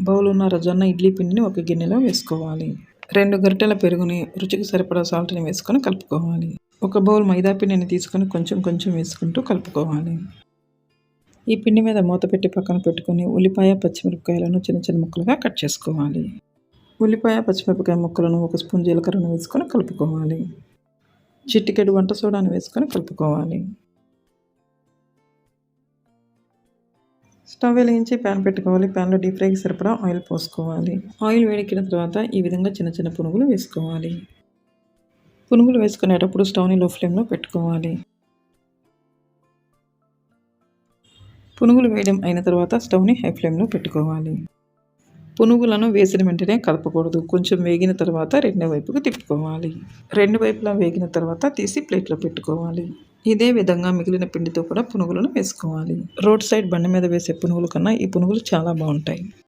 బౌలున్నర జొన్న ఇడ్లీ పిండిని ఒక గిన్నెలో వేసుకోవాలి. 2 గరిటెల పెరుగుని రుచికి సరిపడా సాల్ట్ని వేసుకొని కలుపుకోవాలి. ఒక బౌల్ మైదా పిండిని తీసుకొని కొంచెం కొంచెం వేసుకుంటూ కలుపుకోవాలి. ఈ పిండి మీద మూత పెట్టి పక్కన పెట్టుకొని ఉల్లిపాయ పచ్చిమిరపకాయలను చిన్న చిన్న ముక్కలుగా కట్ చేసుకోవాలి. ఉల్లిపాయ పచ్చిమిరపకాయ ముక్కలను 1 స్పూన్ జీలకర్రను వేసుకొని కలుపుకోవాలి. చిటికెడు వంట సోడాను వేసుకొని కలుపుకోవాలి. స్టవ్ వెలిగించి ప్యాన్ పెట్టుకోవాలి. ప్యాన్లో డీప్ ఫ్రైకి సరిపడా ఆయిల్ పోసుకోవాలి. ఆయిల్ వేడెక్కిన తర్వాత ఈ విధంగా చిన్న చిన్న పునుగులు వేసుకోవాలి. పునుగులు వేసుకునేటప్పుడు స్టవ్ని లో ఫ్లేమ్లో పెట్టుకోవాలి. పునుగులు వేయడం అయిన తర్వాత స్టవ్ని హై ఫ్లేమ్లో పెట్టుకోవాలి. పునుగులను వేసిన వెంటనే కలపకూడదు. కొంచెం వేగిన తర్వాత రెండో వైపుకు తిప్పుకోవాలి. 2 వైపులా వేగిన తర్వాత తీసి ప్లేట్లో పెట్టుకోవాలి. ఇదే విధంగా మిగిలిన పిండితో కూడా పునుగులను వేసుకోవాలి. రోడ్ సైడ్ బండి మీద వేసే పునుగుల కన్నా ఈ పునుగులు చాలా బాగుంటాయి.